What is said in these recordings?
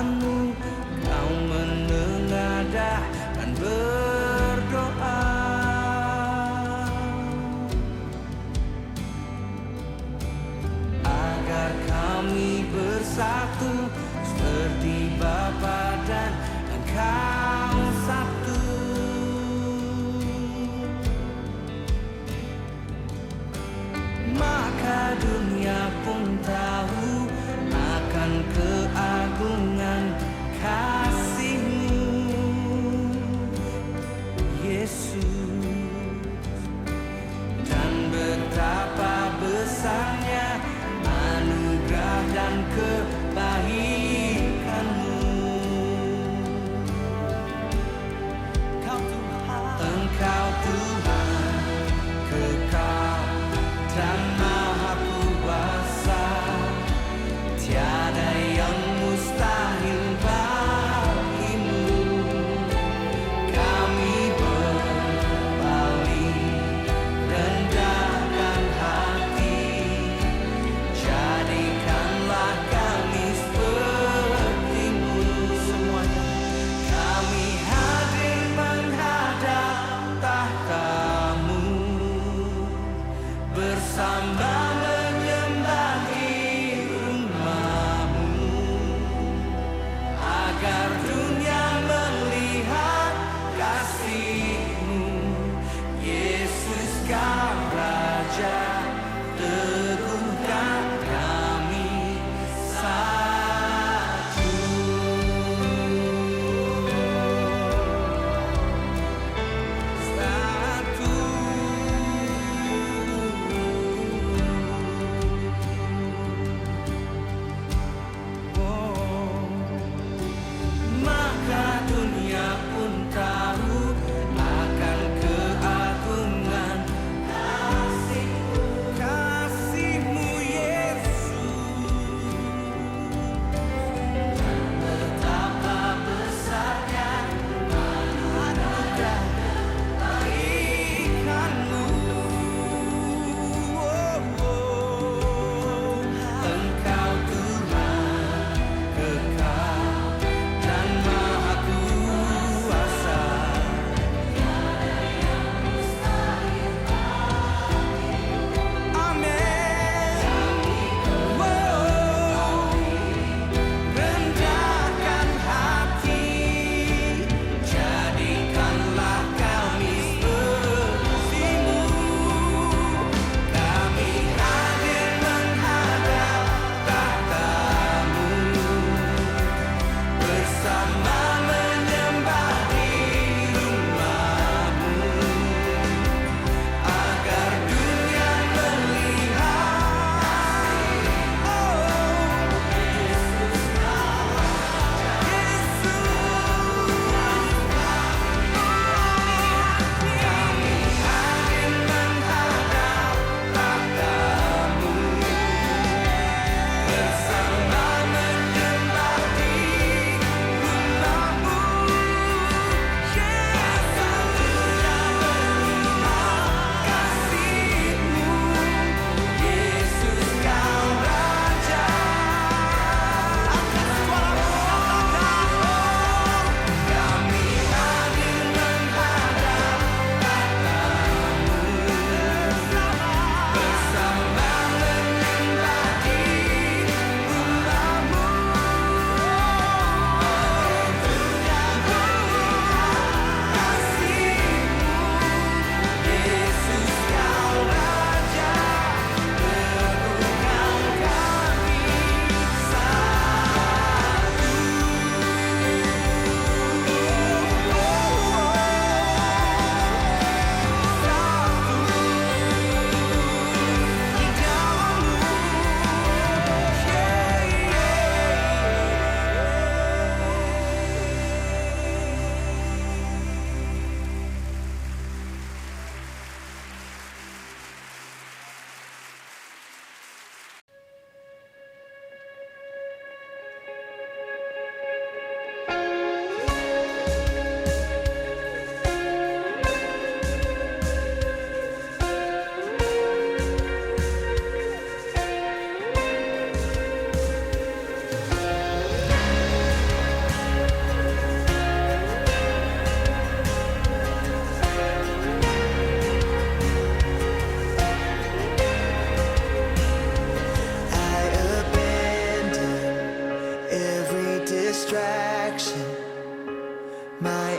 Tuhanmu, kau menengadah dan berdoa agar kami bersatu seperti Bapa dan Engkau satu. Maka dunia pun tahu akan keagungan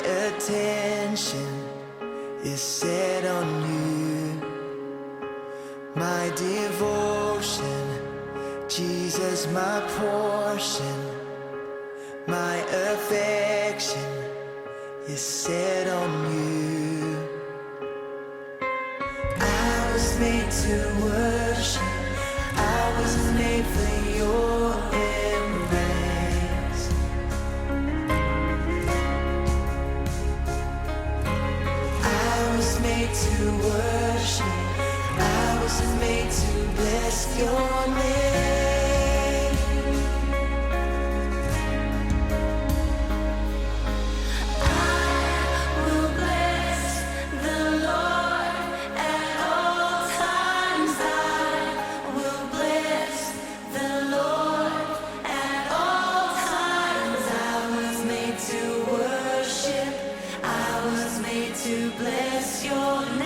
attention is set on you. My devotion, Jesus, my portion. My affection is set on you. I was made to worship. I was made for your embrace. I was made to worship. I was made to bless your name. To bless your name.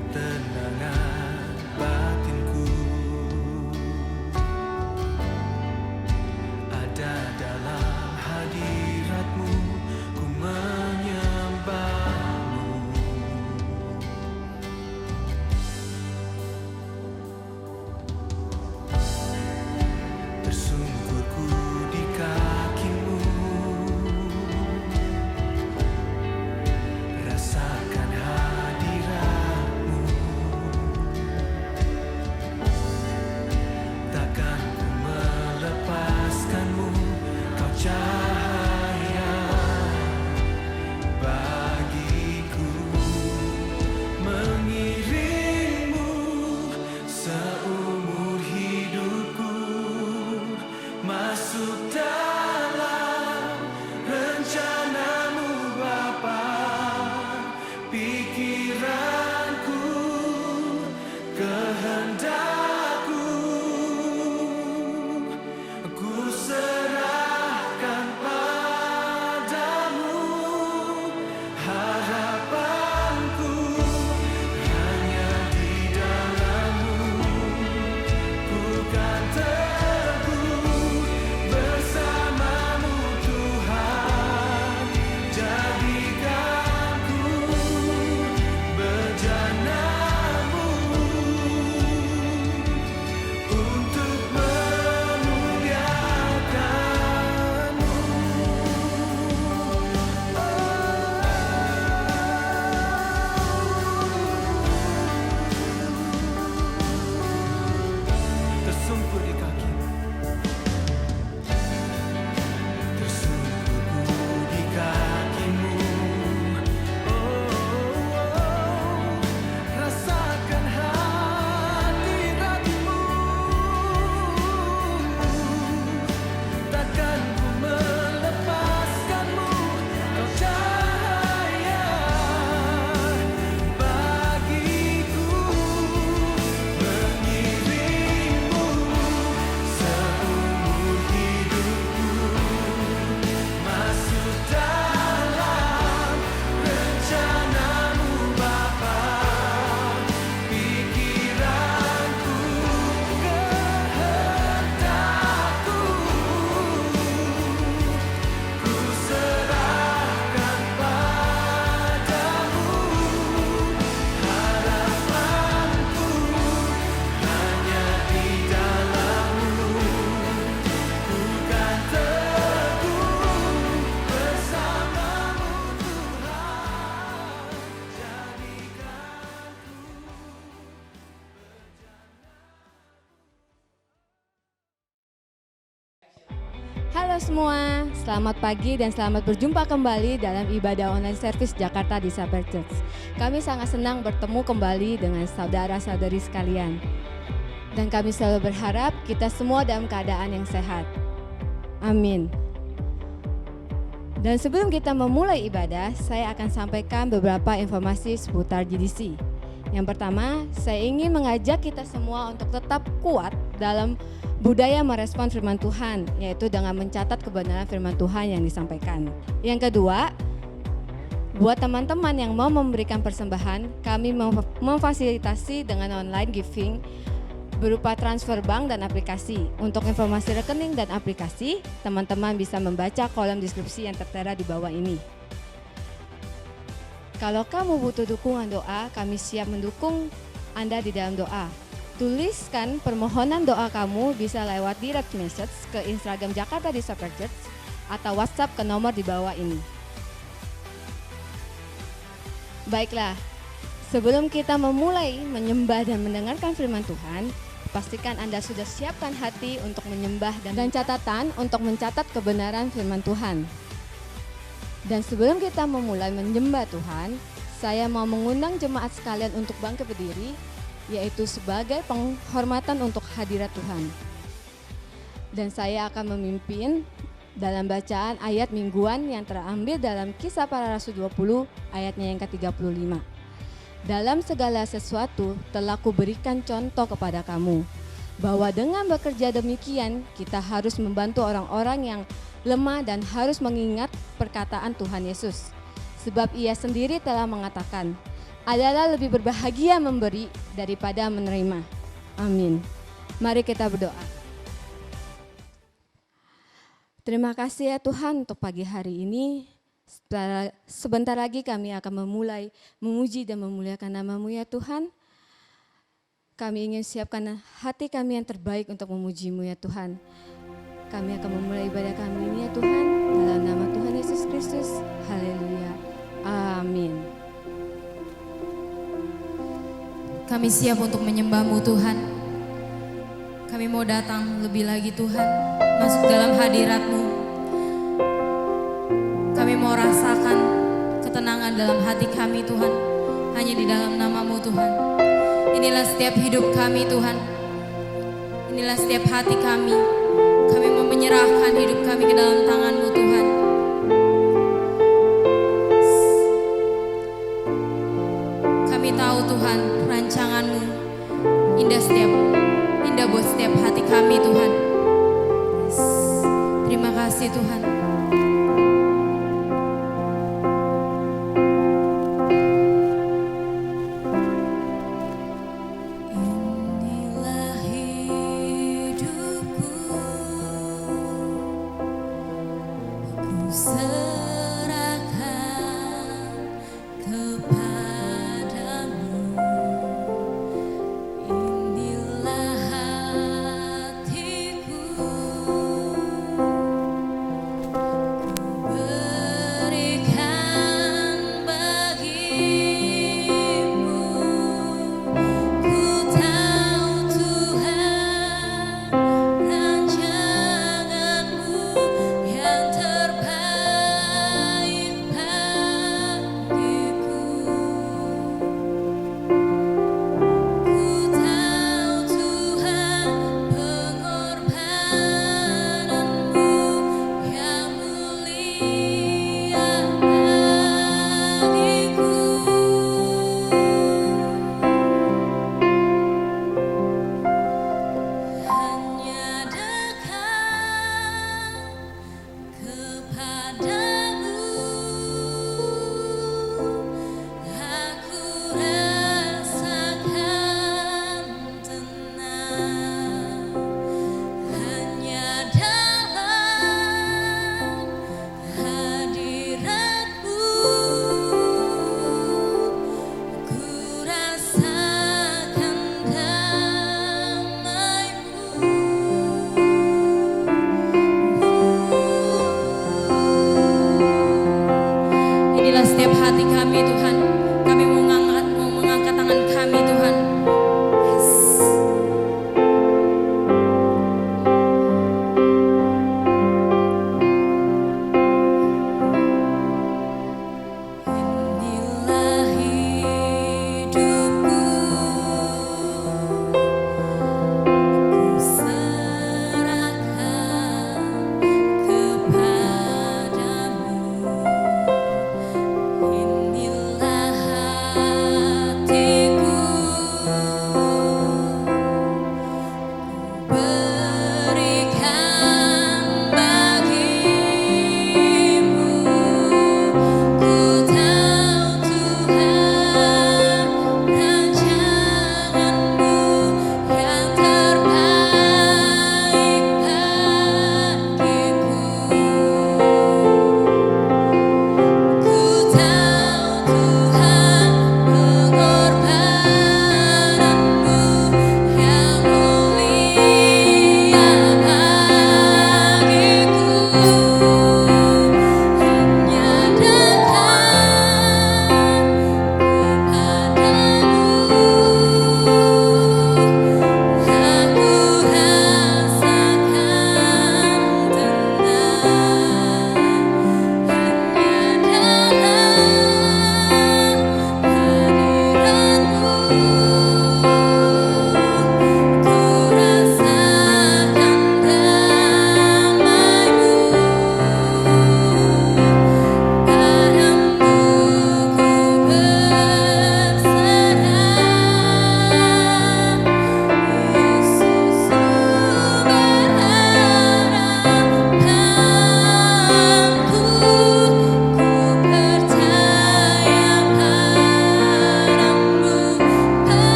ketenangan batinku. Ada dalam hadirat-Mu, ku menyembah-Mu. Tersungkurku di kaki-Mu, rasakan hadirat-Mu. Takkan ku melepaskan-Mu, Kau cahaya bagiku. Mengiring-Mu seumur hidupku, masuk dalam rencana-Mu Bapa. Pikiranku, kehendak-Ku, ku serahkan padamu. Harapanku hanya di dalam-Mu, ku kan teguh bersama-Mu Tuhan. Jadikan-Ku bejana-Mu untuk memuliakan-Mu. Tersungkur di kaki-Mu, tersungkurku di kaki-Mu. Rasakan hadirat-Mu, takkan ku melepaskan-Mu. Kau cahaya bagiku. Mengiring-Mu seumur hidupku, masuk dalam rencana-Mu Bapa. Pikiranku, kehendak-Ku, ku serahkan padamu. Harapanku hanya di dalam-Mu, ku kan teguh bersama-Mu Tuhan. Halo semua, selamat pagi dan selamat berjumpa kembali dalam ibadah online service Jakarta Disciple Church. Kami sangat senang bertemu kembali dengan saudara-saudari sekalian. Dan kami selalu berharap kita semua dalam keadaan yang sehat. Amin. Dan sebelum kita memulai ibadah, saya akan sampaikan beberapa informasi seputar GDC. Yang pertama, saya ingin mengajak kita semua untuk tetap kuat dalam budaya merespon firman Tuhan, yaitu dengan mencatat kebenaran firman Tuhan yang disampaikan. Yang kedua, buat teman-teman yang mau memberikan persembahan, kami memfasilitasi dengan online giving berupa transfer bank dan aplikasi. Untuk informasi rekening dan aplikasi, teman-teman bisa membaca kolom deskripsi yang tertera di bawah ini. Kalau kamu butuh dukungan doa, kami siap mendukung Anda di dalam doa. Tuliskan permohonan doa kamu bisa lewat direct message ke Instagram Jakarta Disciple Church atau WhatsApp ke nomor di bawah ini. Baiklah, sebelum kita memulai menyembah dan mendengarkan firman Tuhan, pastikan Anda sudah siapkan hati untuk menyembah dan catatan untuk mencatat kebenaran firman Tuhan. Dan sebelum kita memulai menyembah Tuhan, saya mau mengundang jemaat sekalian untuk bangkit berdiri, yaitu sebagai penghormatan untuk hadirat Tuhan. Dan saya akan memimpin dalam bacaan ayat mingguan yang terambil dalam Kisah Para Rasul 20 ayatnya yang ke-35. Dalam segala sesuatu telah kuberikan contoh kepada kamu, bahwa dengan bekerja demikian kita harus membantu orang-orang yang lemah dan harus mengingat perkataan Tuhan Yesus. Sebab ia sendiri telah mengatakan, adalah lebih berbahagia memberi daripada menerima. Amin. Mari kita berdoa. Terima kasih ya Tuhan untuk pagi hari ini. Sebentar lagi kami akan memulai memuji dan memuliakan nama-Mu ya Tuhan. Kami ingin siapkan hati kami yang terbaik untuk memuji-Mu ya Tuhan. Kami akan memulai ibadah kami ini ya Tuhan. Dalam nama Tuhan Yesus Kristus. Haleluya. Amin. Kami siap untuk menyembah-Mu Tuhan. Kami mau datang lebih lagi Tuhan, masuk dalam hadirat-Mu. Kami mau rasakan ketenangan dalam hati kami Tuhan, hanya di dalam nama-Mu Tuhan. Inilah setiap hidup kami Tuhan, inilah setiap hati kami. Kami mau menyerahkan hidup kami ke dalam tangan-Mu Tuhan. Kami tahu Tuhan, rancangan-Mu indah buat setiap hati kami Tuhan. Terima kasih Tuhan. Inilah hidupku, ku serahkan kepadamu. Inilah hatiku,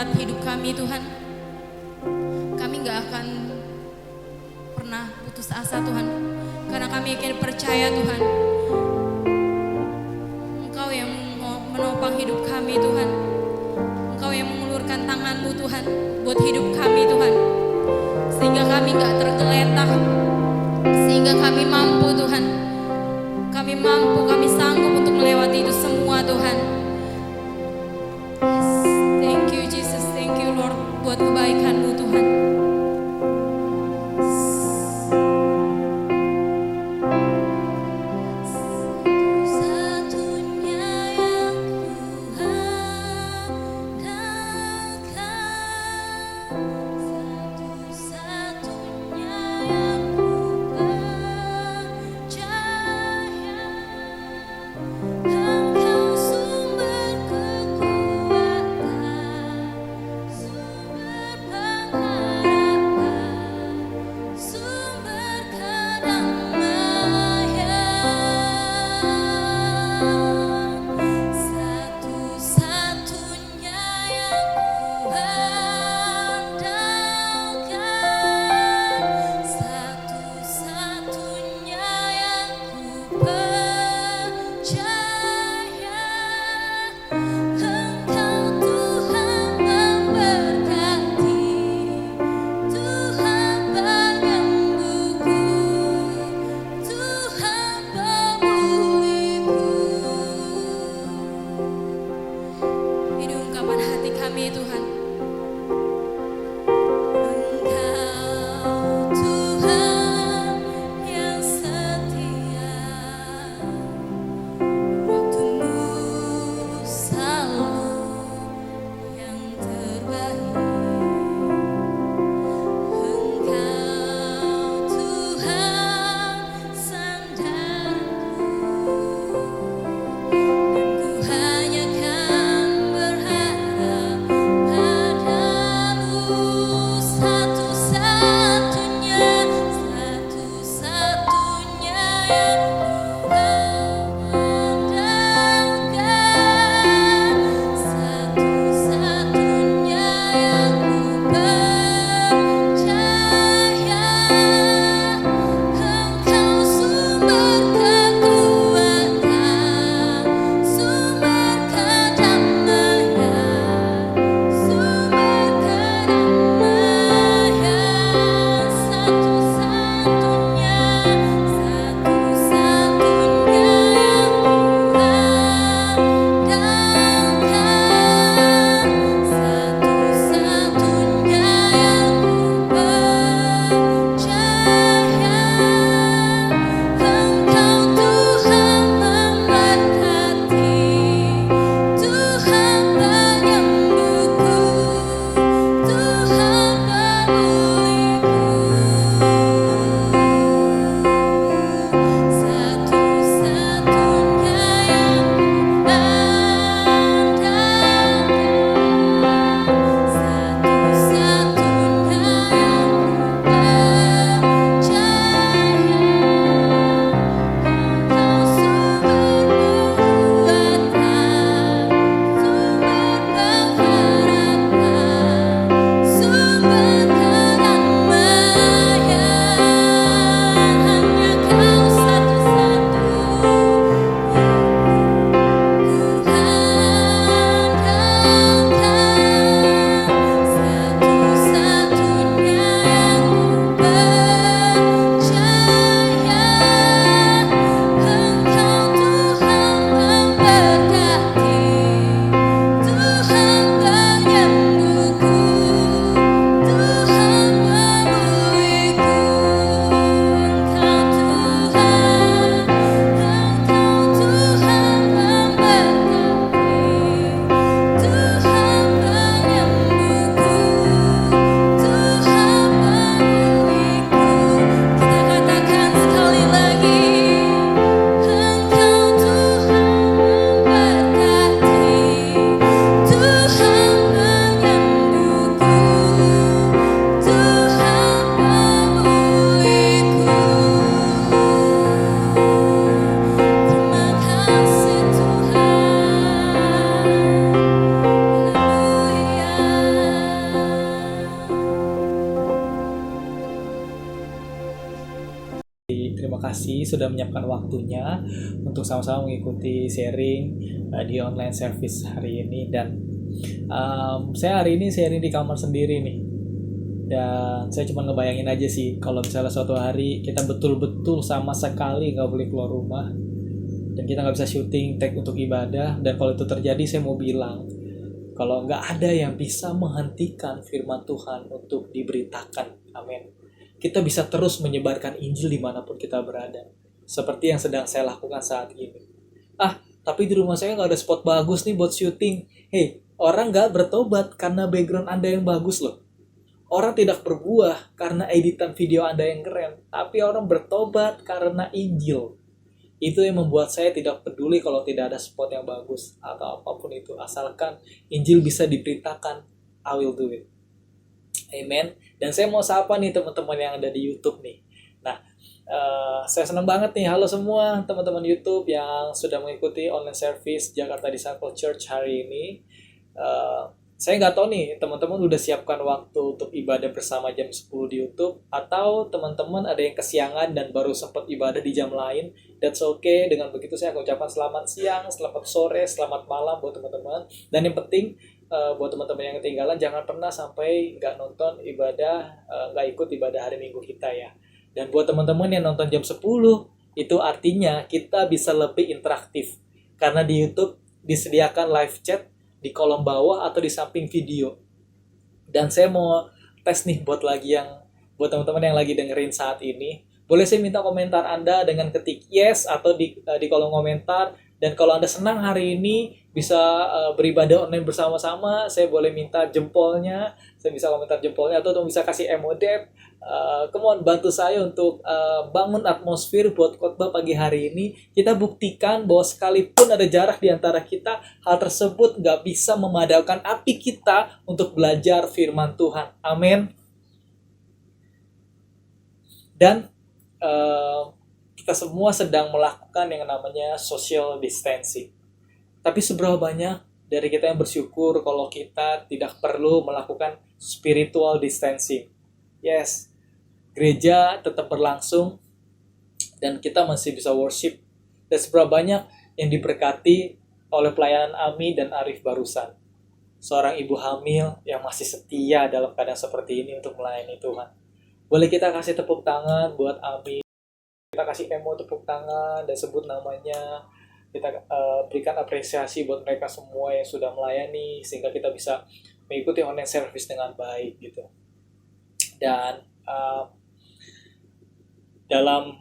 mempererat hidup kami Tuhan. Kami gak akan pernah putus asa Tuhan, karena kami yakin percaya Tuhan, Engkau yang menopang hidup kami Tuhan. Engkau yang mengulurkan tangan-Mu Tuhan buat hidup kami Tuhan, sehingga kami gak tergeletak, sehingga kami mampu Tuhan. Kami mampu, kami sanggup untuk melewati itu semua Tuhan. Yes, thank you Jesus, thank you Lord buat kebaikan-Mu Tuhan. Satu-satunya yang ku andalkan, satu-satunya yang ku percaya. Engkau sumber kekuatan, sumber pengharapan. terima kasih sudah menyiapkan waktunya untuk sama-sama mengikuti sharing di online service hari ini. Dan saya hari ini sharing di kamar sendiri nih. Dan saya cuma ngebayangin aja sih kalau misalnya suatu hari kita betul-betul sama sekali nggak boleh keluar rumah dan kita nggak bisa syuting tag untuk ibadah. Dan kalau itu terjadi, saya mau bilang kalau nggak ada yang bisa menghentikan firman Tuhan untuk diberitakan, amin, kita bisa terus menyebarkan Injil dimanapun kita berada, seperti yang sedang saya lakukan saat ini. Tapi di rumah saya nggak ada spot bagus nih buat syuting. Hey, orang nggak bertobat karena background Anda yang bagus loh. Orang tidak berbuah karena editan video Anda yang keren, tapi orang bertobat karena Injil. Itu yang membuat saya tidak peduli kalau tidak ada spot yang bagus atau apapun itu, asalkan Injil bisa diberitakan, I will do it. Amen. Dan saya mau sapa nih teman-teman yang ada di YouTube nih. Nah, saya senang banget nih, halo semua teman-teman YouTube yang sudah mengikuti online service Jakarta Disciple Church hari ini. Saya nggak tahu nih, teman-teman udah siapkan waktu untuk ibadah bersama jam 10 di YouTube, atau teman-teman ada yang kesiangan dan baru sempat ibadah di jam lain. That's okay. Dengan begitu saya akan ucapkan selamat siang, selamat sore, selamat malam buat teman-teman. Dan yang penting buat teman-teman yang ketinggalan, jangan pernah sampai nggak nonton ibadah, nggak ikut ibadah hari Minggu kita ya. Dan buat teman-teman yang nonton jam 10, itu artinya kita bisa lebih interaktif. Karena di YouTube disediakan live chat di kolom bawah atau di samping video. Dan saya mau tes nih buat teman-teman yang lagi dengerin saat ini. Boleh saya minta komentar Anda dengan ketik yes atau di kolom komentar. Dan kalau Anda senang hari ini bisa beribadah online bersama-sama, saya boleh minta jempolnya. Saya bisa komentar jempolnya atau bisa kasih emodet. Come on, bantu saya untuk bangun atmosfer buat khotbah pagi hari ini. Kita buktikan bahwa sekalipun ada jarak di antara kita, hal tersebut nggak bisa memadamkan api kita untuk belajar firman Tuhan. Amin. Dan kita semua sedang melakukan yang namanya social distancing. Tapi seberapa banyak dari kita yang bersyukur kalau kita tidak perlu melakukan spiritual distancing? Yes, gereja tetap berlangsung dan kita masih bisa worship. Dan seberapa banyak yang diberkati oleh pelayanan Ami dan Arif barusan. Seorang ibu hamil yang masih setia dalam keadaan seperti ini untuk melayani Tuhan. Boleh kita kasih tepuk tangan buat Ami. Kita kasih emo tepuk tangan dan sebut namanya. Kita berikan apresiasi buat mereka semua yang sudah melayani sehingga kita bisa mengikuti online service dengan baik gitu. Dan dalam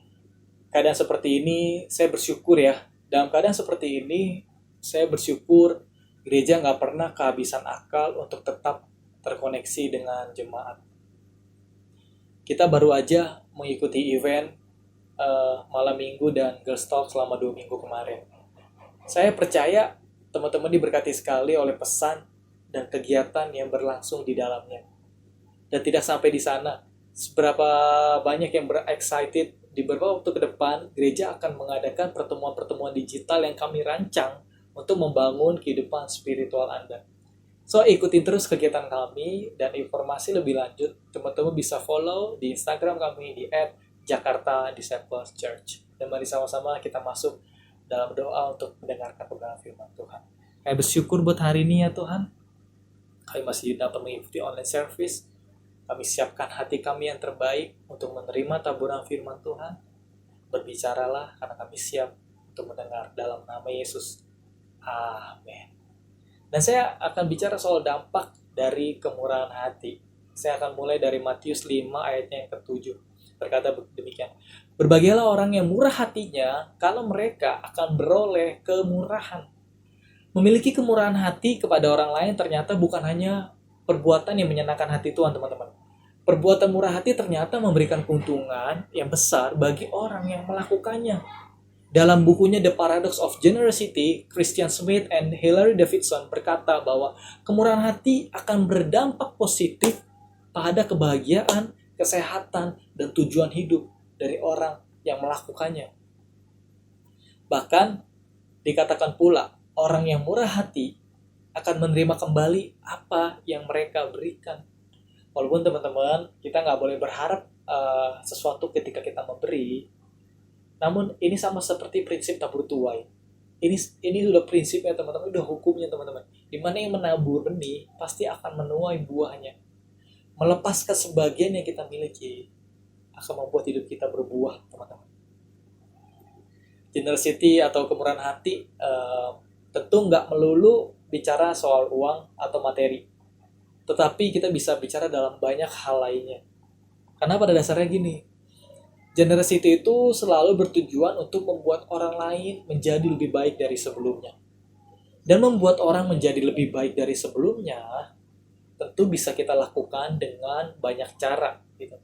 keadaan seperti ini saya bersyukur ya. Dalam keadaan seperti ini saya bersyukur gereja nggak pernah kehabisan akal untuk tetap terkoneksi dengan jemaat. Kita baru aja mengikuti event malam minggu dan Girls Talk selama 2 minggu kemarin. Saya percaya teman-teman diberkati sekali oleh pesan dan kegiatan yang berlangsung di dalamnya. Dan tidak sampai di sana, seberapa banyak yang excited di beberapa waktu ke depan, gereja akan mengadakan pertemuan-pertemuan digital yang kami rancang untuk membangun kehidupan spiritual Anda. So, ikutin terus kegiatan kami dan informasi lebih lanjut, teman-teman bisa follow di Instagram kami di @Jakarta Disciples Church. Dan mari sama-sama kita masuk dalam doa untuk mendengarkan kebenaran firman Tuhan. Kami bersyukur buat hari ini ya Tuhan. Kami masih dapat mengikuti online service. Kami siapkan hati kami yang terbaik untuk menerima taburan firman Tuhan. Berbicaralah karena kami siap untuk mendengar dalam nama Yesus. Amin. Dan saya akan bicara soal dampak dari kemurahan hati. Saya akan mulai dari Matius 5 ayatnya yang ke-7. Berkata demikian. Berbahagialah orang yang murah hatinya, karena mereka akan beroleh kemurahan. Memiliki kemurahan hati kepada orang lain ternyata bukan hanya perbuatan yang menyenangkan hati Tuhan, teman-teman. Perbuatan murah hati ternyata memberikan keuntungan yang besar bagi orang yang melakukannya. Dalam bukunya The Paradox of Generosity, Christian Smith and Hilary Davidson berkata bahwa kemurahan hati akan berdampak positif pada kebahagiaan, kesehatan, dan tujuan hidup dari orang yang melakukannya. Bahkan dikatakan pula, orang yang murah hati akan menerima kembali apa yang mereka berikan. Walaupun teman-teman, kita nggak boleh berharap sesuatu ketika kita memberi, Namun ini sama seperti prinsip tabur tuai. Ini sudah prinsipnya teman-teman, udah hukumnya teman-teman. Dimana yang menabur benih pasti akan menuai buahnya. Melepaskan sebagian yang kita miliki akan membuat hidup kita berbuah, teman-teman. Generosity atau kemurahan hati tentu nggak melulu bicara soal uang atau materi. Tetapi kita bisa bicara dalam banyak hal lainnya. Karena pada dasarnya gini, generosity itu selalu bertujuan untuk membuat orang lain menjadi lebih baik dari sebelumnya. Dan membuat orang menjadi lebih baik dari sebelumnya, tentu bisa kita lakukan dengan banyak cara. Gitu.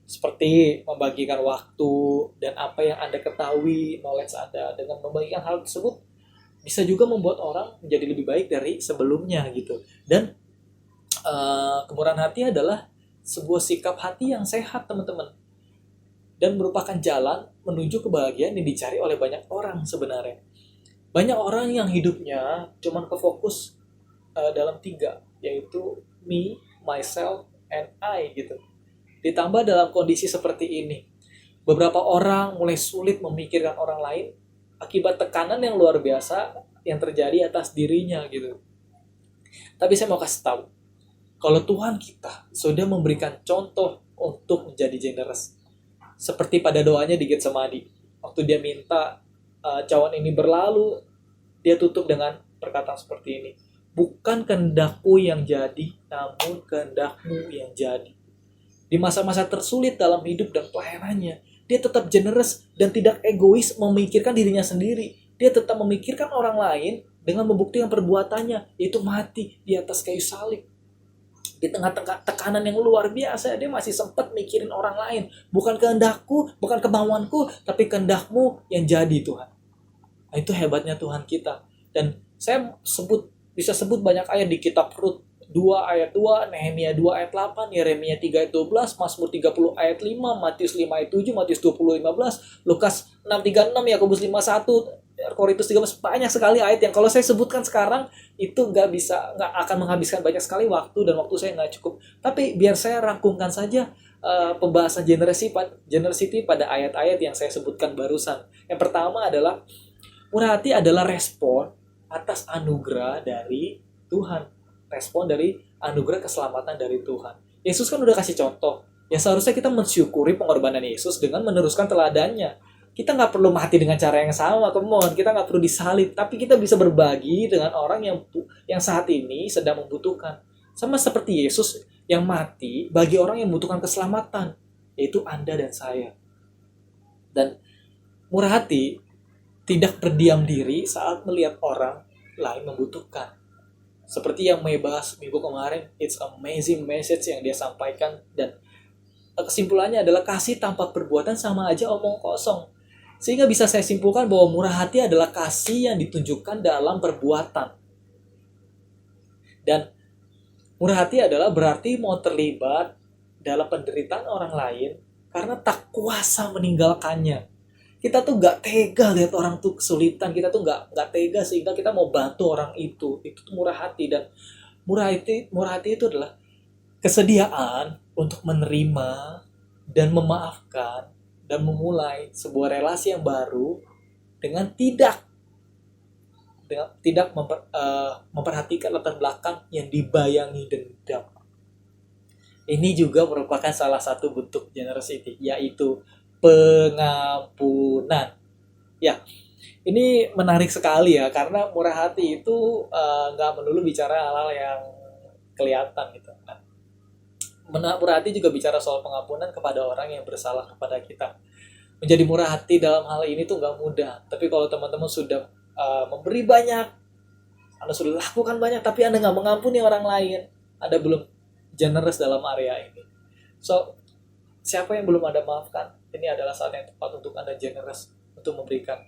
Seperti membagikan waktu dan apa yang Anda ketahui, knowledge Anda. Dengan membagikan hal tersebut, bisa juga membuat orang menjadi lebih baik dari sebelumnya. Gitu. Dan kemurahan hati adalah sebuah sikap hati yang sehat, teman-teman. Dan merupakan jalan menuju kebahagiaan yang dicari oleh banyak orang sebenarnya. Banyak orang yang hidupnya cuman kefokus dalam 3, yaitu me, myself, and I gitu. Ditambah dalam kondisi seperti ini, beberapa orang mulai sulit memikirkan orang lain akibat tekanan yang luar biasa yang terjadi atas dirinya gitu. Tapi saya mau kasih tahu, kalau Tuhan kita sudah memberikan contoh untuk menjadi generous, seperti pada doanya di Getsemani, waktu dia minta cawan ini berlalu, dia tutup dengan perkataan seperti ini, bukan kehendakku yang jadi, namun kehendakmu yang jadi. Di masa-masa tersulit dalam hidup dan pelayanannya, dia tetap generous dan tidak egois memikirkan dirinya sendiri. Dia tetap memikirkan orang lain dengan membuktikan perbuatannya, yaitu mati di atas kayu salib. Di tengah-tengah tekanan yang luar biasa, dia masih sempat mikirin orang lain. Bukan kehendakku, bukan kemauanku, tapi kehendakmu yang jadi, Tuhan. Nah, itu hebatnya Tuhan kita. Dan saya bisa sebut banyak ayat di kitab Rut 2 ayat 2, Nehemia 2 ayat 8, Yeremia 3 ayat 12, Mazmur 30 ayat 5, Matius 5 ayat 7, Matius 20 15, Lukas 6:36, Yakobus 5:1, Korintus 13, banyak sekali ayat yang kalau saya sebutkan sekarang itu nggak akan menghabiskan banyak sekali waktu, dan waktu saya nggak cukup. Tapi biar saya rangkumkan saja pembahasan generosity pada ayat-ayat yang saya sebutkan barusan. Yang pertama adalah murah hati adalah respon atas anugerah dari Tuhan. Respon dari anugerah keselamatan dari Tuhan. Yesus kan udah kasih contoh. Ya seharusnya kita mensyukuri pengorbanan Yesus dengan meneruskan teladannya. Kita nggak perlu mati dengan cara yang sama, kita nggak perlu disalib, tapi kita bisa berbagi dengan orang yang saat ini sedang membutuhkan. Sama seperti Yesus yang mati bagi orang yang membutuhkan keselamatan, yaitu Anda dan saya. Dan murah hati tidak berdiam diri saat melihat orang lain membutuhkan. Seperti yang Mei bahas minggu kemarin, it's amazing message yang dia sampaikan, dan kesimpulannya adalah kasih tanpa perbuatan sama aja omong kosong. Sehingga bisa saya simpulkan bahwa murah hati adalah kasih yang ditunjukkan dalam perbuatan. Dan murah hati adalah berarti mau terlibat dalam penderitaan orang lain karena tak kuasa meninggalkannya. Kita tuh gak tega lihat orang tuh kesulitan, kita tuh gak tega sehingga kita mau bantu orang itu. Itu tuh murah hati. Dan murah hati itu adalah kesediaan untuk menerima dan memaafkan dan memulai sebuah relasi yang baru dengan tidak memperhatikan latar belakang yang dibayangi dendam. Ini juga merupakan salah satu bentuk generosity, yaitu pengampunan. Ya, ini menarik sekali ya, karena murah hati itu nggak melulu bicara hal-hal yang kelihatan gitu. Nah, murah hati juga bicara soal pengampunan kepada orang yang bersalah kepada kita. Menjadi murah hati dalam hal ini tuh nggak mudah. Tapi kalau teman-teman sudah memberi banyak, Anda sudah lakukan banyak, tapi Anda nggak mengampuni orang lain, Anda belum generous dalam area ini. So, siapa yang belum Anda maafkan, ini adalah saat yang tepat untuk Anda generous, untuk memberikan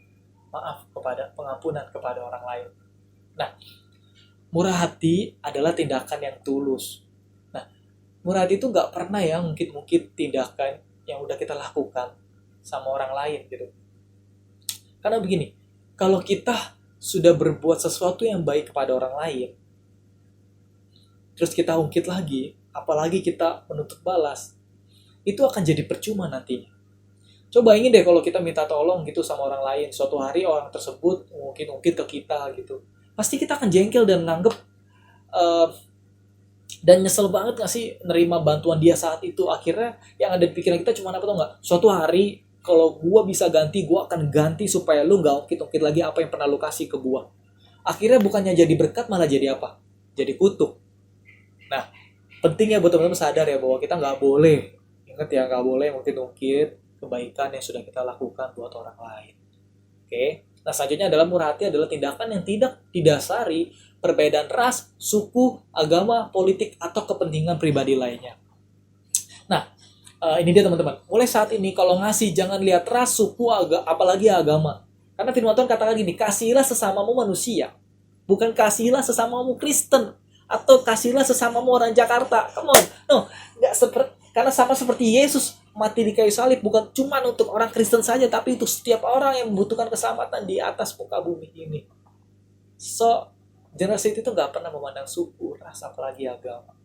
maaf pengampunan kepada orang lain. Nah, murah hati adalah tindakan yang tulus. Murah hati itu nggak pernah ya mungkin tindakan yang udah kita lakukan sama orang lain gitu. Karena begini, kalau kita sudah berbuat sesuatu yang baik kepada orang lain, terus kita ungkit lagi, apalagi kita menuntut balas, itu akan jadi percuma nantinya. Coba ingin deh kalau kita minta tolong gitu sama orang lain, suatu hari orang tersebut mungkin ungkit ke kita gitu, pasti kita akan jengkel dan menganggap eh, dan nyesel banget gak sih nerima bantuan dia saat itu. Akhirnya yang ada di pikiran kita cuma apa tuh nggak, suatu hari kalau gua bisa ganti, gua akan ganti supaya lu gak ungkit-ungkit lagi apa yang pernah lu kasih ke gua. Akhirnya bukannya jadi berkat, malah jadi apa? Jadi kutuk. Nah, pentingnya buat teman-teman sadar ya bahwa kita nggak boleh, ingat ya, nggak boleh ungkit-ungkit kebaikan yang sudah kita lakukan buat orang lain. Oke. Nah, selanjutnya adalah murah hati adalah tindakan yang tidak didasari perbedaan ras, suku, agama, politik, atau kepentingan pribadi lainnya. Nah, ini dia teman-teman. Mulai saat ini kalau ngasih jangan lihat ras, suku, apalagi agama. Karena firman Tuhan katakan gini, kasihilah sesamamu manusia, bukan kasihilah sesamamu Kristen atau kasihilah sesamamu orang Jakarta. Come on, no, nggak seperti, karena sama seperti Yesus mati di kayu salib bukan cuma untuk orang Kristen saja, tapi untuk setiap orang yang membutuhkan keselamatan di atas muka bumi ini. So, generasi itu nggak pernah memandang suku, ras, apalagi agama.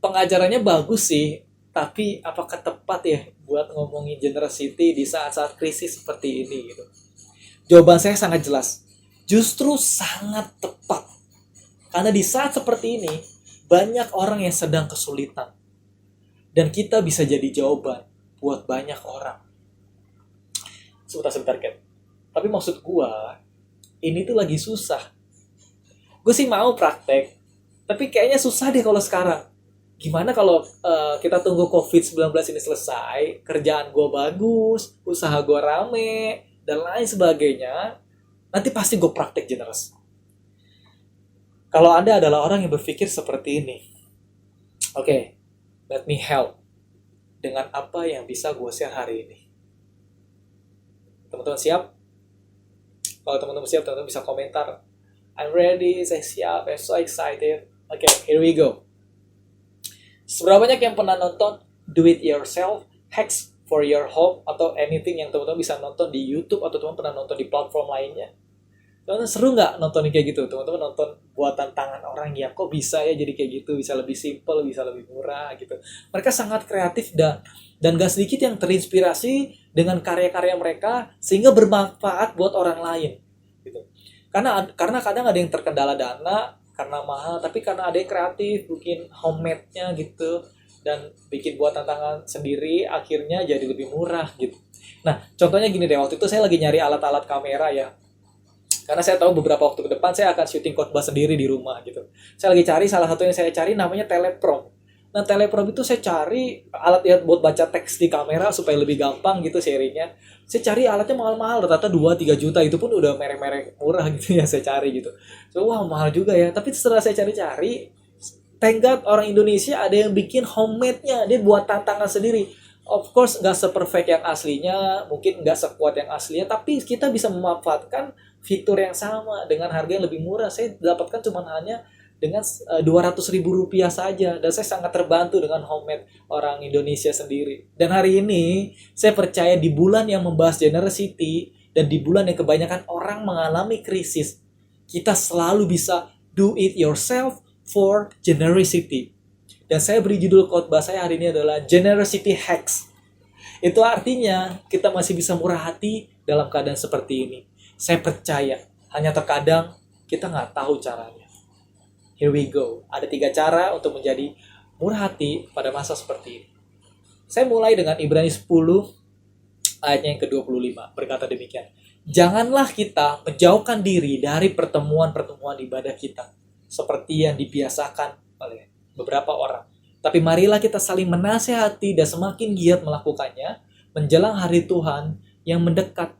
Pengajarannya bagus sih, tapi apakah tepat ya buat ngomongin generasi di saat-saat krisis seperti ini gitu? Jawaban saya sangat jelas. Justru sangat tepat. Karena di saat seperti ini, banyak orang yang sedang kesulitan. Dan kita bisa jadi jawaban buat banyak orang. Sebentar, Ken. Tapi maksud gua, ini tuh lagi susah. Gue sih mau praktek, tapi kayaknya susah deh kalau sekarang. Gimana kalau kita tunggu COVID-19 ini selesai, kerjaan gue bagus, usaha gue rame, dan lain sebagainya, nanti pasti gue praktek generous. Kalau Anda adalah orang yang berpikir seperti ini, oke, let me help dengan apa yang bisa gue share hari ini. Teman-teman siap? Kalau teman-teman siap, teman-teman bisa komentar. I'm ready, saya siap, I'm so excited. Oke, here we go. Seberapa banyak yang pernah nonton Do It Yourself, Hacks for Your Home, atau anything yang teman-teman bisa nonton di YouTube atau teman-teman pernah nonton di platform lainnya? Teman-teman seru nggak nonton kayak gitu? Teman-teman nonton buatan tangan orang yang kok bisa ya jadi kayak gitu, bisa lebih simple, bisa lebih murah gitu. Mereka sangat kreatif dan gak sedikit yang terinspirasi dengan karya-karya mereka sehingga bermanfaat buat orang lain gitu. Karena kadang ada yang terkendala dana karena mahal, tapi karena ada yang kreatif bikin homemade-nya gitu dan bikin buatan tangan sendiri, akhirnya jadi lebih murah gitu. Nah, contohnya gini deh, waktu itu saya lagi nyari alat-alat kamera ya. Karena saya tahu beberapa waktu ke depan saya akan syuting khotbah sendiri di rumah gitu. Saya lagi cari, salah satu yang saya cari namanya Teleprom. Nah, Teleprom itu saya cari alat ya buat baca teks di kamera supaya lebih gampang gitu sharingnya. Saya cari alatnya mahal-mahal, rata-rata 2-3 juta, itu pun udah merek-merek murah gitu ya saya cari gitu. So, wah mahal juga ya. Tapi setelah saya cari-cari, thank God orang Indonesia ada yang bikin homemade-nya, dia buat tantangan sendiri. Of course nggak se-perfect yang aslinya, mungkin nggak sekuat yang aslinya, tapi kita bisa memanfaatkan fitur yang sama dengan harga yang lebih murah. Saya dapatkan cuma hanya dengan 200.000 rupiah saja, dan saya sangat terbantu dengan homemade orang Indonesia sendiri. Dan hari ini saya percaya di bulan yang membahas generosity dan di bulan yang kebanyakan orang mengalami krisis, kita selalu bisa do it yourself for generosity. Dan saya beri judul khotbah saya hari ini adalah Generosity Hacks. Itu artinya kita masih bisa murah hati dalam keadaan seperti ini. Saya percaya, hanya terkadang kita nggak tahu caranya. Here we go. Ada 3 cara untuk menjadi murah hati pada masa seperti ini. Saya mulai dengan Ibrani 10 ayatnya yang ke-25. Berkata demikian. Janganlah kita menjauhkan diri dari pertemuan-pertemuan ibadah kita, seperti yang dibiasakan oleh beberapa orang. Tapi marilah kita saling menasehati dan semakin giat melakukannya menjelang hari Tuhan yang mendekat.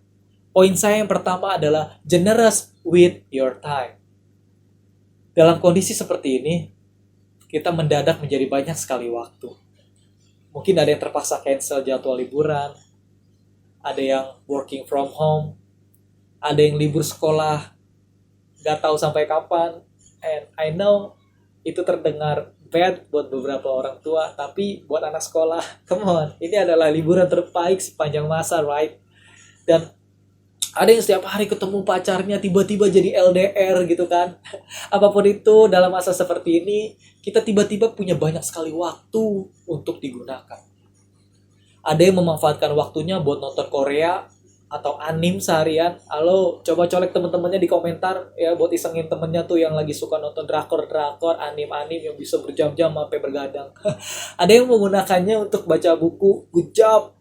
Poin saya yang pertama adalah generous with your time. Dalam kondisi seperti ini, kita mendadak menjadi banyak sekali waktu. Mungkin ada yang terpaksa cancel jadwal liburan, ada yang working from home, ada yang libur sekolah, gak tahu sampai kapan. And I know itu terdengar bad buat beberapa orang tua, tapi buat anak sekolah, come on, ini adalah liburan terbaik sepanjang masa, right? Dan ada yang setiap hari ketemu pacarnya, tiba-tiba jadi LDR gitu kan. Apapun itu, dalam masa seperti ini, kita tiba-tiba punya banyak sekali waktu untuk digunakan. Ada yang memanfaatkan waktunya buat nonton Korea atau anim seharian. Halo, coba colek teman-temannya di komentar ya, buat isengin temennya tuh yang lagi suka nonton drakor, anim-anim yang bisa berjam-jam sampai bergadang. Ada yang menggunakannya untuk baca buku, good job.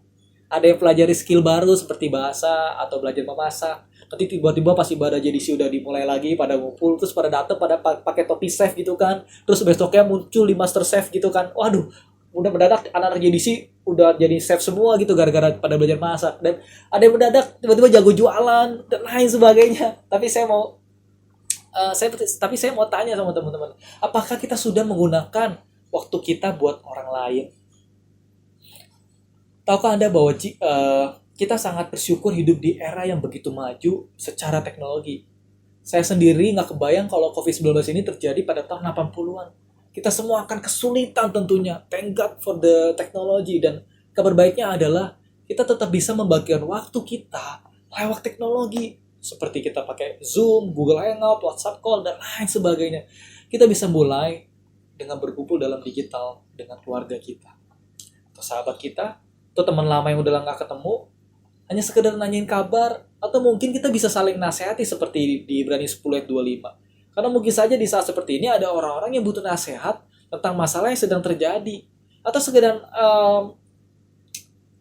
Ada yang pelajari skill baru seperti bahasa atau belajar memasak. Nanti tiba-tiba pas ibadah jadi udah dimulai lagi, pada ngumpul, terus pada datang pada pakai topi chef gitu kan. Terus besoknya muncul di Master Chef gitu kan. Waduh, udah mendadak anak-anak JDC udah jadi chef semua gitu gara-gara pada belajar masak. Dan ada yang mendadak tiba-tiba jago jualan dan lain sebagainya. Tapi saya mau tanya sama teman-teman, apakah kita sudah menggunakan waktu kita buat orang lain? Tahukah Anda bahwa kita sangat bersyukur hidup di era yang begitu maju secara teknologi? Saya sendiri nggak kebayang kalau COVID-19 ini terjadi pada tahun 80-an. Kita semua akan kesulitan tentunya. Thank God for the technology. Dan kabar baiknya adalah kita tetap bisa membagikan waktu kita lewat teknologi. Seperti kita pakai Zoom, Google Hangout, WhatsApp Call, dan lain sebagainya. Kita bisa mulai dengan berkumpul dalam digital dengan keluarga kita. Atau sahabat kita, atau teman lama yang udah nggak ketemu, hanya sekedar nanyain kabar, atau mungkin kita bisa saling nasihati seperti di Ibrani 10 ayat 25. Karena mungkin saja di saat seperti ini ada orang-orang yang butuh nasihat tentang masalah yang sedang terjadi. Atau sekedar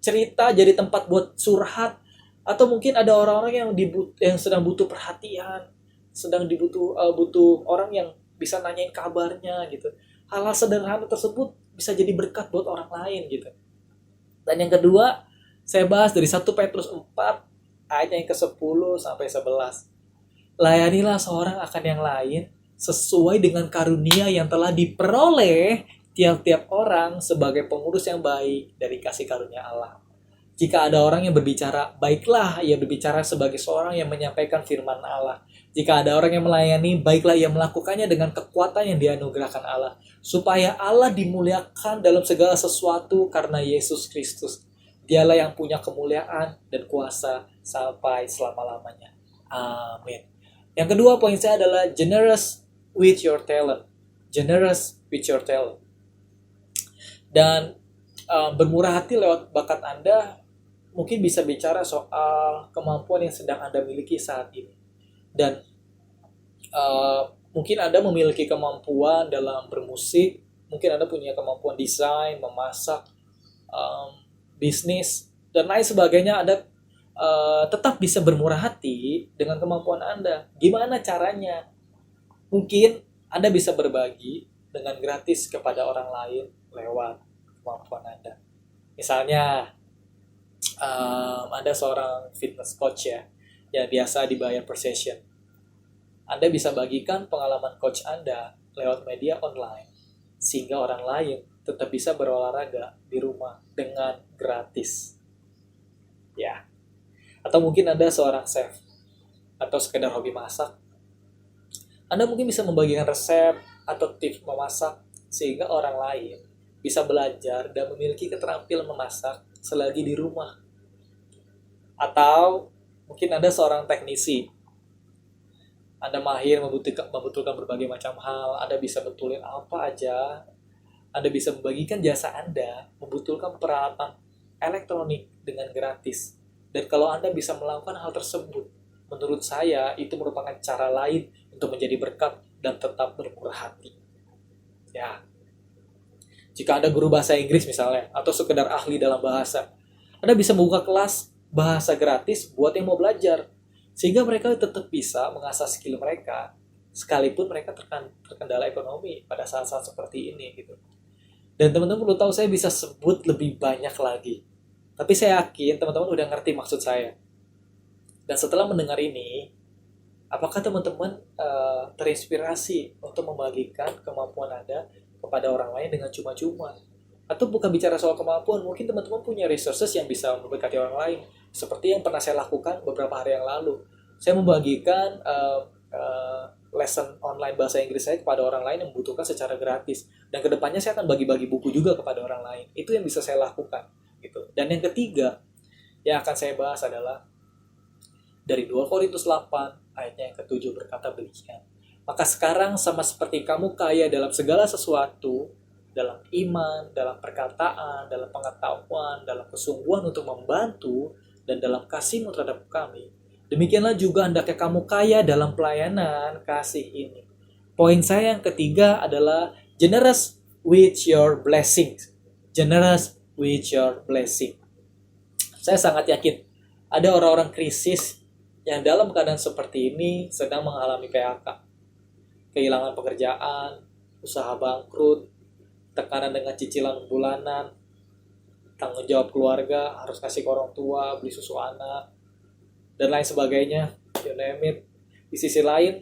cerita jadi tempat buat curhat. Atau mungkin ada orang-orang yang sedang butuh perhatian. Sedang butuh orang yang bisa nanyain kabarnya gitu. Hal-hal sederhana tersebut bisa jadi berkat buat orang lain gitu. Dan yang kedua, saya bahas dari 1 Petrus 4 ayat yang ke-10 sampai 11. Layanilah seorang akan yang lain sesuai dengan karunia yang telah diperoleh tiap-tiap orang sebagai pengurus yang baik dari kasih karunia Allah. Jika ada orang yang berbicara, baiklah ia berbicara sebagai seorang yang menyampaikan firman Allah. Jika ada orang yang melayani, baiklah ia melakukannya dengan kekuatan yang dianugerahkan Allah, supaya Allah dimuliakan dalam segala sesuatu karena Yesus Kristus. Dialah yang punya kemuliaan dan kuasa sampai selama-lamanya. Amin. Yang kedua poin saya adalah generous with your talent. Generous with your talent. Dan bermurah hati lewat bakat Anda mungkin bisa bicara soal kemampuan yang sedang Anda miliki saat ini. Dan mungkin Anda memiliki kemampuan dalam bermusik, mungkin Anda punya kemampuan desain, memasak, bisnis, dan lain sebagainya. Anda tetap bisa bermurah hati dengan kemampuan Anda. Gimana caranya? Mungkin Anda bisa berbagi dengan gratis kepada orang lain lewat kemampuan Anda. Misalnya, Anda seorang fitness coach ya, yang biasa dibayar per session. Anda bisa bagikan pengalaman coach Anda lewat media online, sehingga orang lain tetap bisa berolahraga di rumah dengan gratis. Ya. Atau mungkin Anda seorang chef, atau sekedar hobi masak. Anda mungkin bisa membagikan resep atau tips memasak, sehingga orang lain bisa belajar dan memiliki keterampilan memasak selagi di rumah. Atau mungkin Anda seorang teknisi. Anda mahir membetulkan berbagai macam hal. Anda bisa betulin apa aja. Anda bisa membagikan jasa Anda membetulkan peralatan elektronik dengan gratis. Dan kalau Anda bisa melakukan hal tersebut, menurut saya itu merupakan cara lain untuk menjadi berkat dan tetap bermurah hati. Ya. Jika Anda guru bahasa Inggris misalnya, atau sekedar ahli dalam bahasa, Anda bisa membuka kelas bahasa gratis buat yang mau belajar, sehingga mereka tetap bisa mengasah skill mereka, sekalipun mereka terkendala ekonomi pada saat-saat seperti ini gitu. Dan teman-teman perlu tahu, saya bisa sebut lebih banyak lagi. Tapi saya yakin teman-teman udah ngerti maksud saya. Dan setelah mendengar ini, apakah teman-teman terinspirasi untuk membagikan kemampuan Anda kepada orang lain dengan cuma-cuma? Atau bukan bicara soal kemampuan, mungkin teman-teman punya resources yang bisa memberkati orang lain. Seperti yang pernah saya lakukan beberapa hari yang lalu. Saya membagikan lesson online bahasa Inggris saya kepada orang lain yang membutuhkan secara gratis. Dan kedepannya saya akan bagi-bagi buku juga kepada orang lain. Itu yang bisa saya lakukan. Gitu. Dan yang ketiga yang akan saya bahas adalah dari 2 Korintus 8 ayatnya yang ke-7 berkata demikian. Maka sekarang sama seperti kamu kaya dalam segala sesuatu, dalam iman, dalam perkataan, dalam pengetahuan, dalam kesungguhan untuk membantu, dan dalam kasih-Mu terhadap kami, demikianlah juga hendaknya kamu kaya dalam pelayanan kasih ini. Poin saya yang ketiga adalah generous with your blessings. Generous with your blessing. Saya sangat yakin ada orang-orang krisis yang dalam keadaan seperti ini sedang mengalami PHK. Kehilangan pekerjaan, usaha bangkrut, tekanan dengan cicilan bulanan, tanggung jawab keluarga, harus kasih ke orang tua, beli susu anak, dan lain sebagainya, you name it. Di sisi lain,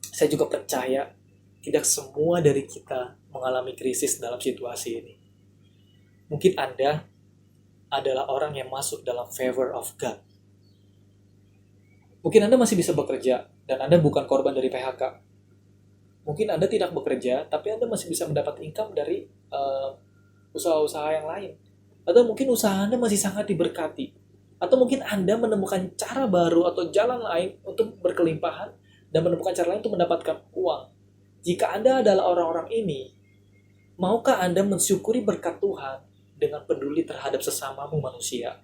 saya juga percaya tidak semua dari kita mengalami krisis dalam situasi ini. Mungkin Anda adalah orang yang masuk dalam favor of God. Mungkin Anda masih bisa bekerja dan Anda bukan korban dari PHK. Mungkin Anda tidak bekerja, tapi Anda masih bisa mendapat income dari usaha-usaha yang lain. Atau mungkin usaha Anda masih sangat diberkati. Atau mungkin Anda menemukan cara baru atau jalan lain untuk berkelimpahan dan menemukan cara lain untuk mendapatkan uang. Jika Anda adalah orang-orang ini, maukah Anda mensyukuri berkat Tuhan dengan peduli terhadap sesamamu manusia?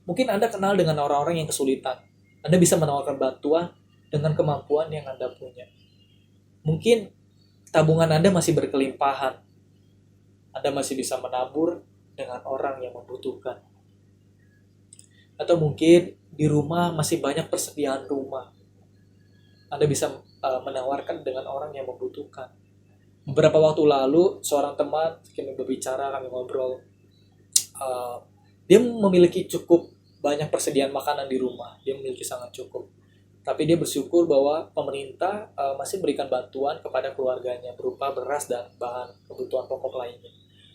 Mungkin Anda kenal dengan orang-orang yang kesulitan. Anda bisa menawarkan bantuan dengan kemampuan yang Anda punya. Mungkin tabungan Anda masih berkelimpahan. Anda masih bisa menabur dengan orang yang membutuhkan. Atau mungkin di rumah masih banyak persediaan rumah. Anda bisa menawarkan dengan orang yang membutuhkan. Beberapa waktu lalu, seorang teman, kami berbicara, kami ngobrol. Dia memiliki cukup banyak persediaan makanan di rumah. Dia memiliki sangat cukup. Tapi dia bersyukur bahwa pemerintah masih berikan bantuan kepada keluarganya berupa beras dan bahan kebutuhan pokok lainnya.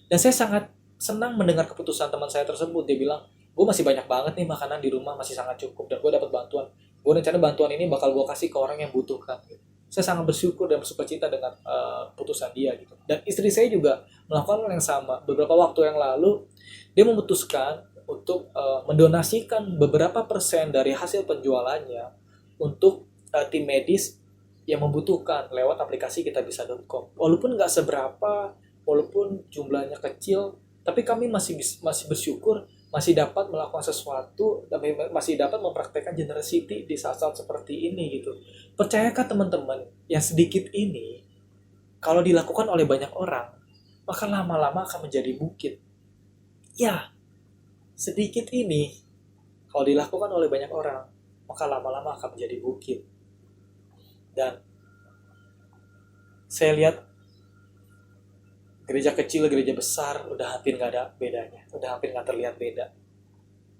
Dan saya sangat senang mendengar keputusan teman saya tersebut. Dia bilang, gue masih banyak banget nih makanan di rumah, masih sangat cukup. Dan gue dapat bantuan. Gue rencana bantuan ini bakal gue kasih ke orang yang butuhkan. Gitu. Saya sangat bersyukur dan bersukacita dengan putusan dia. Gitu. Dan istri saya juga melakukan hal yang sama. Beberapa waktu yang lalu, dia memutuskan untuk mendonasikan beberapa persen dari hasil penjualannya untuk tim medis yang membutuhkan lewat aplikasi kitabisa.com. Walaupun nggak seberapa, walaupun jumlahnya kecil, tapi kami masih bersyukur masih dapat melakukan sesuatu, masih dapat mempraktekkan generosity di saat-saat seperti ini gitu. Percayakah teman-teman, yang sedikit ini kalau dilakukan oleh banyak orang, maka lama-lama akan menjadi bukit. Ya, sedikit ini kalau dilakukan oleh banyak orang, maka lama-lama akan menjadi bukit. Dan saya lihat gereja kecil, gereja besar udah hampir nggak ada bedanya, udah hampir nggak terlihat beda.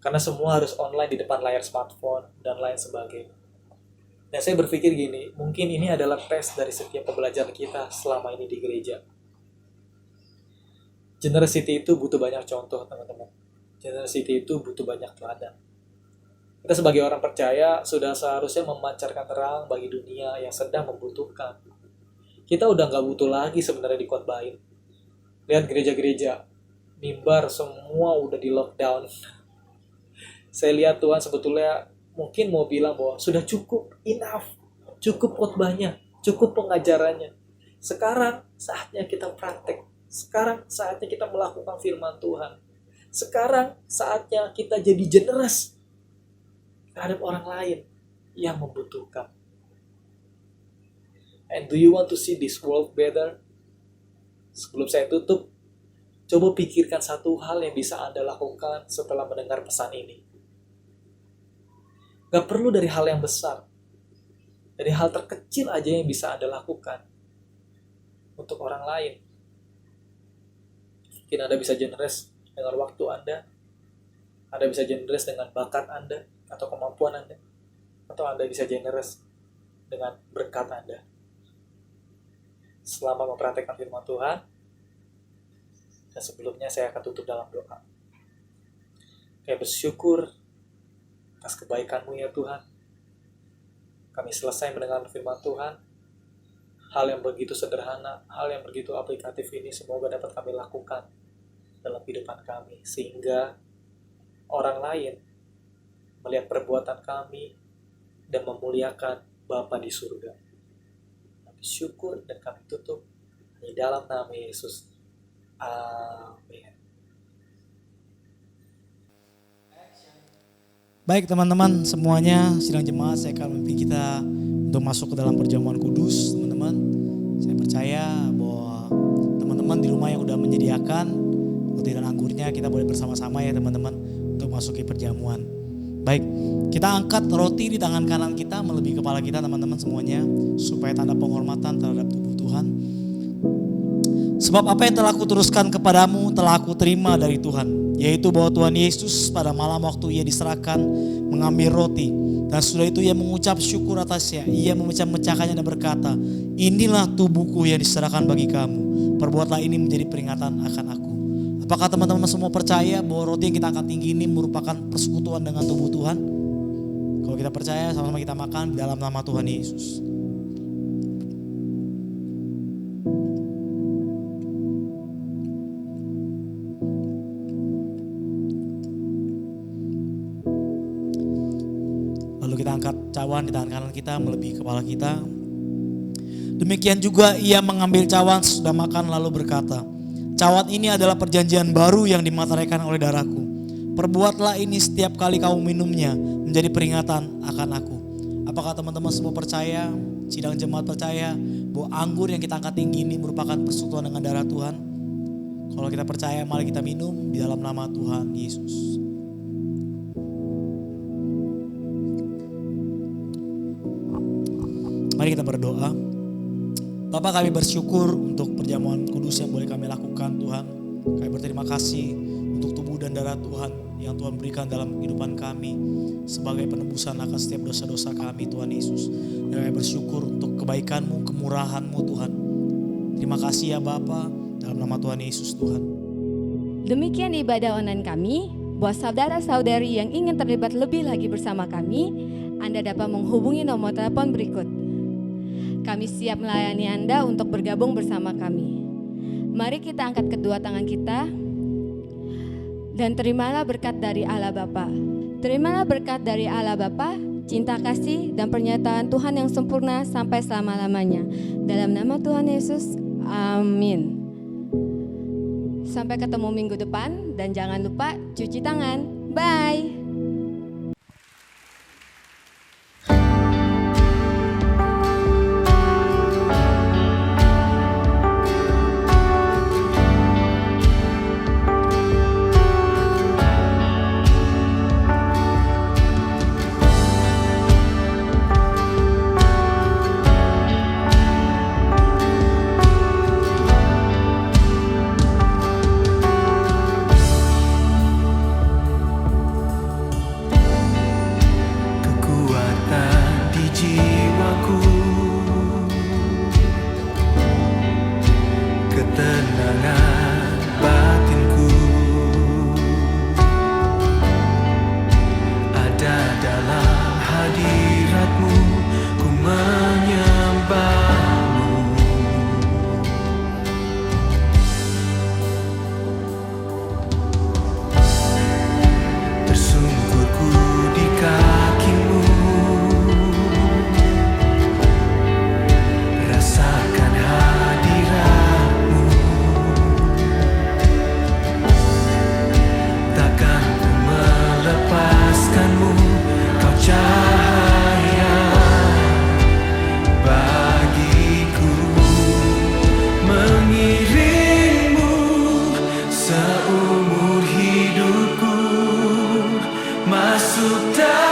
Karena semua harus online di depan layar smartphone dan lain sebagainya. Dan saya berpikir gini, mungkin ini adalah tes dari setiap pembelajaran kita selama ini di gereja. Generosity itu butuh banyak contoh, teman-teman. Generosity itu butuh banyak teladan. Kita sebagai orang percaya sudah seharusnya memancarkan terang bagi dunia yang sedang membutuhkan. Kita udah nggak butuh lagi sebenarnya dikhotbahin. Lihat gereja-gereja, mimbar semua udah di lockdown. Saya lihat Tuhan sebetulnya mungkin mau bilang bahwa sudah cukup, enough, cukup khotbahnya, cukup pengajarannya. Sekarang saatnya kita praktek. Sekarang saatnya kita melakukan firman Tuhan. Sekarang saatnya kita jadi generous terhadap orang lain yang membutuhkan. And do you want to see this world better? Sebelum saya tutup, coba pikirkan satu hal yang bisa Anda lakukan setelah mendengar pesan ini. Gak perlu dari hal yang besar. Dari hal terkecil aja yang bisa Anda lakukan untuk orang lain. Mungkin Anda bisa generous dengan waktu Anda. Anda bisa generous dengan bakat Anda atau kemampuan Anda. Atau Anda bisa generous dengan berkat Anda. Selama mempraktekkan firman Tuhan, dan sebelumnya saya akan tutup dalam doa. Saya bersyukur atas kebaikan-Mu ya Tuhan. Kami selesai mendengar firman Tuhan. Hal yang begitu sederhana, hal yang begitu aplikatif ini semoga dapat kami lakukan dalam kehidupan kami. Sehingga orang lain melihat perbuatan kami dan memuliakan Bapa di surga. Kami syukur dan kami tutup Di dalam nama Yesus. Amin. Baik teman-teman semuanya, sidang jemaat, saya akan memimpin kita untuk masuk ke dalam perjamuan kudus, teman-teman. Saya percaya bahwa teman-teman di rumah yang udah menyediakan roti dan anggurnya, kita boleh bersama-sama ya teman-teman untuk masuki perjamuan. Baik, kita angkat roti di tangan kanan kita melebihi kepala kita teman-teman semuanya, supaya tanda penghormatan terhadap tubuh Tuhan. Sebab apa yang telah kuteruskan kepadamu telah aku terima dari Tuhan, yaitu bahwa Tuhan Yesus pada malam waktu ia diserahkan mengambil roti, dan sudah itu ia mengucap syukur atasnya, ia memecah-mecahkannya dan berkata, inilah tubuhku yang diserahkan bagi kamu, perbuatlah ini menjadi peringatan akan aku. Apakah teman-teman semua percaya bahwa roti yang kita angkat tinggi ini merupakan persekutuan dengan tubuh Tuhan? Kalau kita percaya, sama-sama kita makan dalam nama Tuhan Yesus. Kita angkat cawan di tangan kanan kita melebihi kepala kita. Demikian juga ia mengambil cawan sesudah makan lalu berkata, cawan ini adalah perjanjian baru yang dimateraikan oleh darahku. Perbuatlah ini setiap kali kamu minumnya menjadi peringatan akan aku. Apakah teman-teman semua percaya, sidang jemaat percaya bahwa anggur yang kita angkat tinggi ini merupakan persekutuan dengan darah Tuhan? Kalau kita percaya, mari kita minum di dalam nama Tuhan Yesus. Mari kita berdoa. Bapa, kami bersyukur untuk perjamuan kudus yang boleh kami lakukan Tuhan. Kami berterima kasih untuk tubuh dan darah Tuhan yang Tuhan berikan dalam kehidupan kami sebagai penebusan akan setiap dosa-dosa kami Tuhan Yesus. Dan kami bersyukur untuk kebaikan-Mu, kemurahan-Mu Tuhan. Terima kasih ya Bapa, dalam nama Tuhan Yesus Tuhan. Demikian ibadah online kami. Buat saudara-saudari yang ingin terlibat lebih lagi bersama kami, Anda dapat menghubungi nomor telepon berikut. Kami siap melayani Anda untuk bergabung bersama kami. Mari kita angkat kedua tangan kita dan terimalah berkat dari Allah Bapa. Terimalah berkat dari Allah Bapa, cinta kasih dan pernyataan Tuhan yang sempurna sampai selama-lamanya. Dalam nama Tuhan Yesus, amin. Sampai ketemu minggu depan dan jangan lupa cuci tangan. Bye. Seumur hidupku masuk dalam